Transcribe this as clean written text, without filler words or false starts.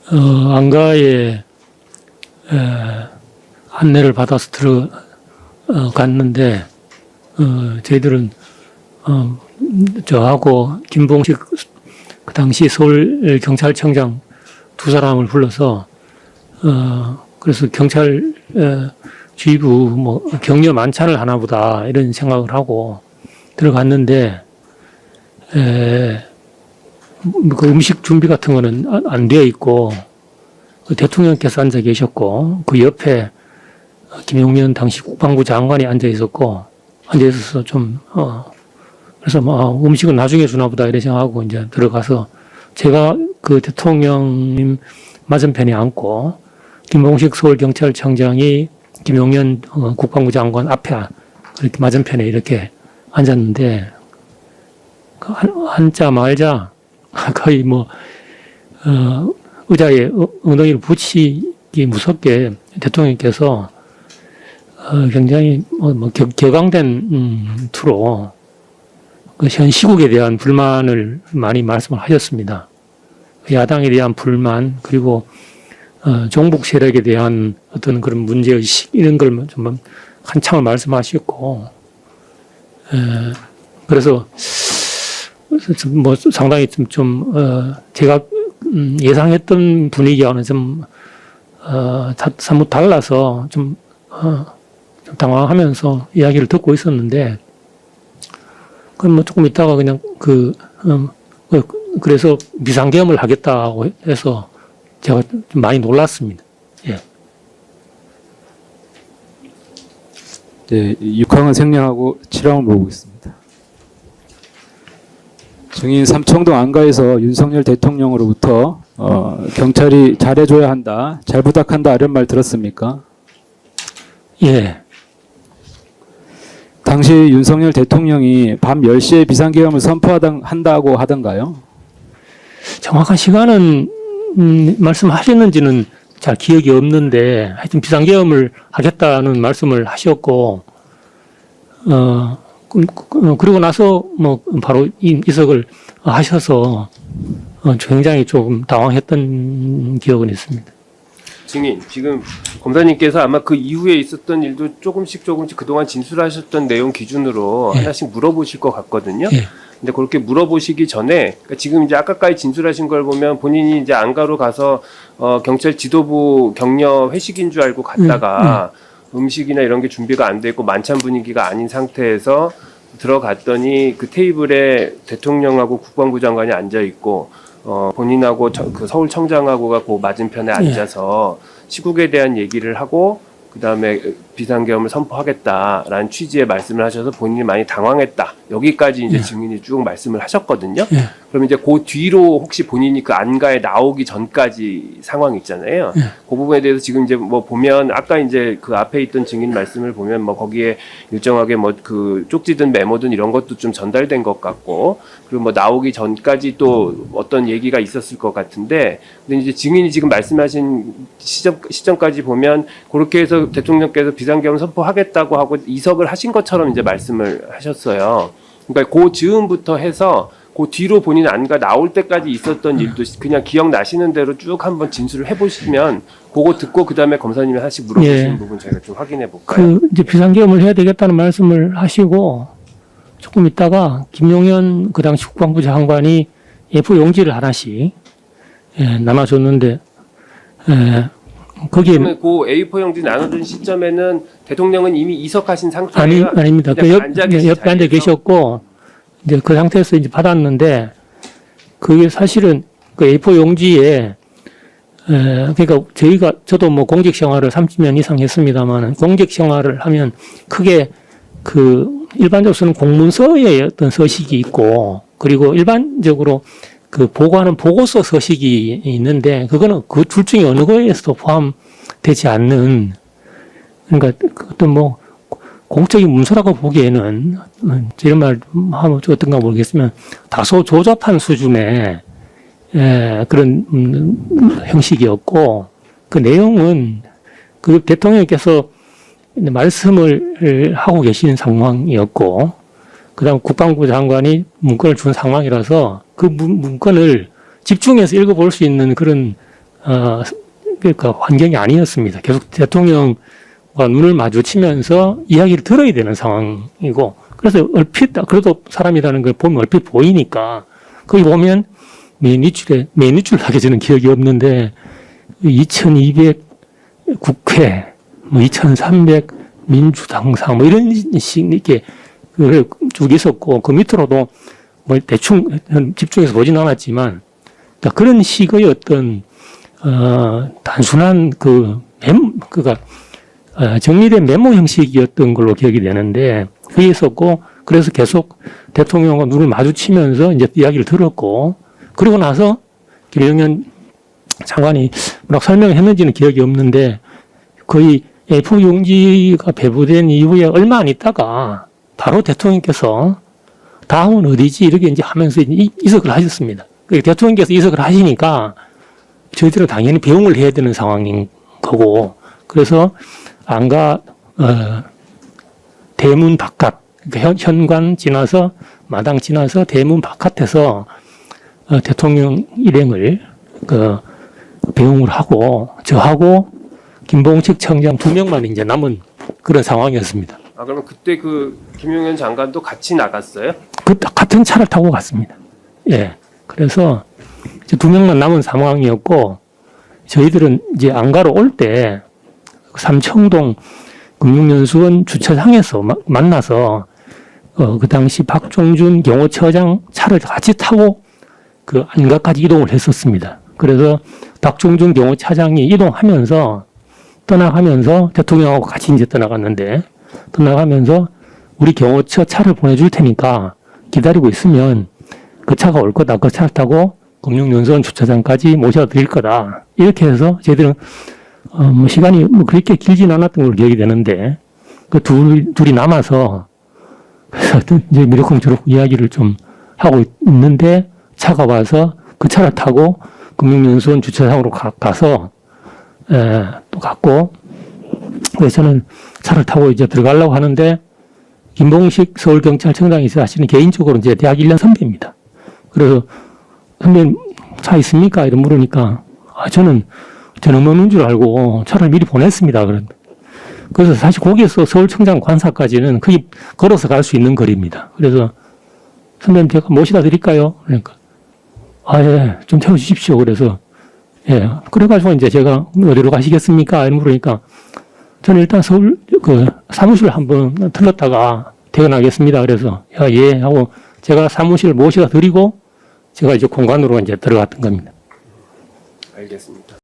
안가에 안내를 받아서 들어갔는데 저희들은 저하고 김봉식 그 당시 서울 경찰청장 두 사람을 불러서 그래서 경찰 지휘부 뭐 격려 만찬을 하나 보다 이런 생각을 하고 들어갔는데 그 음식 준비 같은 거는 안 되어 있고 그 대통령께서 앉아 계셨고 그 옆에 김용년 당시 국방부 장관이 앉아 있었고 앉아 있어서 좀 그래서 뭐 음식은 나중에 주나 보다 이래 생각하고 이제 들어가서 제가 그 대통령님 맞은편에 앉고 김봉식 서울경찰청장이 김용년 국방부 장관 앞에 이렇게 맞은편에 이렇게 앉았는데 앉자 말자 거의 뭐 의자에 엉덩이를 붙이기 무섭게 대통령께서 굉장히 격앙된 투로 그 현 시국에 대한 불만을 많이 말씀을 하셨습니다. 야당에 대한 불만 그리고 종북 세력에 대한 어떤 그런 문제의식 이런 걸 좀 한참을 말씀하셨고 그래서 뭐 상당히 제가 예상했던 분위기와는 좀 사뭇 달라서 좀 당황하면서 이야기를 듣고 있었는데 그럼 뭐 조금 있다가 그냥 그래서 비상계엄을 하겠다고 해서 제가 좀 많이 놀랐습니다. 예. 네, 6항은 생략하고 7항을 물어보겠습니다. 증인 삼청동 안가에서 윤석열 대통령으로부터 경찰이 잘해줘야 한다, 잘 부탁한다 이런 말 들었습니까? 예. 당시 윤석열 대통령이 밤 10시에 비상계엄을 선포한다고 하던가요? 정확한 시간은 말씀하셨는지는 잘 기억이 없는데 하여튼 비상계엄을 하겠다는 말씀을 하셨고 그리고 나서 뭐 바로 이석을 하셔서 굉장히 조금 당황했던 기억은 있습니다. 증인, 지금 검사님께서 아마 그 이후에 있었던 일도 조금씩 그동안 진술하셨던 내용 기준으로 예. 하나씩 물어보실 것 같거든요. 예. 근데 그렇게 물어보시기 전에 그러니까 지금 이제 아까까지 진술하신 걸 보면 본인이 이제 안가로 가서 경찰 지도부 격려 회식인 줄 알고 갔다가 음식이나 이런 게 준비가 안 돼 있고 만찬 분위기가 아닌 상태에서 들어갔더니 그 테이블에 대통령하고 국방부 장관이 앉아 있고 본인하고 그 서울청장하고가 그 맞은편에 앉아서 시국에 대한 얘기를 하고 그다음에 비상계엄을 선포하겠다라는 취지의 말씀을 하셔서 본인이 많이 당황했다. 여기까지 이제 증인이 쭉 말씀을 하셨거든요. 그럼 이제 그 뒤로 혹시 본인이 그 안가에 나오기 전까지 상황이 있잖아요. 그 부분에 대해서 지금 이제 뭐 보면 아까 이제 그 앞에 있던 증인 말씀을 보면 뭐 거기에 일정하게 뭐 그 쪽지든 메모든 이런 것도 좀 전달된 것 같고 그리고 뭐 나오기 전까지 또 어떤 얘기가 있었을 것 같은데 근데 이제 증인이 지금 말씀하신 시점까지 보면 그렇게 해서 대통령께서 비상계엄 선포하겠다고 하고 이석을 하신 것처럼 이제 말씀을 하셨어요. 그러니까 그 즈음부터 해서 그 뒤로 본인 안가 나올 때까지 있었던 일도 그냥 기억나시는 대로 쭉 한번 진술을 해보시면 그거 듣고 그다음에 검사님이 하나씩 물어보시는 부분 저희가 좀 확인해 볼까요? 이제 비상계엄을 해야 되겠다는 말씀을 하시고 조금 있다가 김용현 그 당시 국방부 장관이 A4 용지를 하나씩 나눠줬는데 거기에 그러면 그 A4 용지 나눠준 시점에는 대통령은 이미 이석하신 상태예요? 아닙니다. 그 옆에 앉아 계셨고 이제 그 상태에서 이제 받았는데 그게 사실은 그 A4 용지에 그러니까 저도 뭐 공직 생활을 30년 이상 했습니다만 공직 생활을 하면 크게 그 일반적으로 쓰는 공문서의 어떤 서식이 있고 그리고 일반적으로 그 보고하는 보고서 서식이 있는데 그거는 그 둘 중에 어느 거에서도 포함되지 않는 그러니까 어떤 뭐 공적인 문서라고 보기에는 이런 말 하면 어떤가 모르겠으면 다소 조잡한 수준의 그런 형식이었고 그 내용은 그 대통령께서 말씀을 하고 계신 상황이었고 그다음 국방부 장관이 문건을 준 상황이라서 그 문건을 집중해서 읽어볼 수 있는 그런 그러니까 환경이 아니었습니다. 계속 대통령과 눈을 마주치면서 이야기를 들어야 되는 상황이고, 그래서 얼핏, 그래도 사람이라는 걸 보면 얼핏 보이니까, 거기 보면 매니출을 하게 저는 기억이 없는데, 2200 국회, 2300 민주당사, 이런 식, 이렇게, 쭉 있었고, 그 밑으로도 뭐 대충 집중해서 보진 않았지만, 그러니까 그런 식의 어떤, 단순한 정리된 메모 형식이었던 걸로 기억이 되는데, 그게 있었고, 그래서 계속 대통령과 눈을 마주치면서 이제 이야기를 들었고, 그리고 나서 김영현 장관이 뭐라고 설명했는지는 기억이 없는데, 거의 A4 용지가 배부된 이후에 얼마 안 있다가 바로 대통령께서 다음은 어디지? 이렇게 이제 하면서 이석을 하셨습니다. 대통령께서 이석을 하시니까 저희들은 당연히 배웅을 해야 되는 상황인 거고, 그래서 안가 대문 바깥, 그러니까 현관 지나서 마당 지나서 대문 바깥에서 대통령 일행을 배웅을 하고, 저하고 김봉식 청장 2명만 이제 남은 그런 상황이었습니다. 그러면 그때 김용현 장관도 같이 나갔어요? 같은 차를 타고 갔습니다. 예. 그래서 이제 2명만 남은 상황이었고, 저희들은 이제 안가로 올 때 삼청동 금융연수원 주차장에서 만나서 그 당시 박종준 경호처장 차를 같이 타고 안가까지 이동을 했었습니다. 그래서 박종준 경호차장이 떠나가면서 대통령하고 같이 이제 떠나가면서 우리 경호처 차를 보내줄 테니까 기다리고 있으면 그 차가 올 거다. 그 차를 타고 금융연수원 주차장까지 모셔드릴 거다. 이렇게 해서 저희들은 시간이 그렇게 길진 않았던 걸로 기억이 되는데, 둘이 남아서 이제 미륵콩처럼 이야기를 좀 하고 있는데, 차가 와서 그 차를 타고 금융연수원 주차장으로 가서 또 갔고, 그래서 저는 차를 타고 이제 들어가려고 하는데, 김봉식 서울경찰청장에서 하시는 개인적으로 이제 대학 1년 선배입니다. 그래서 선배님 차 있습니까? 이런 물으니까, 저는 없는 줄 알고 차를 미리 보냈습니다. 그래서 사실 거기에서 서울청장 관사까지는 거의 걸어서 갈 수 있는 거리입니다. 그래서 선배님 제가 모시다 드릴까요? 그러니까 예, 좀 태워주십시오. 그래서 예, 그래가지고 이제 제가 어디로 가시겠습니까? 이런 물으니까 저는 일단 서울 사무실 한번 들렀다가 퇴근하겠습니다. 그래서 예 하고 제가 사무실 모시다 드리고 제가 이제 공간으로 이제 들어갔던 겁니다. 알겠습니다.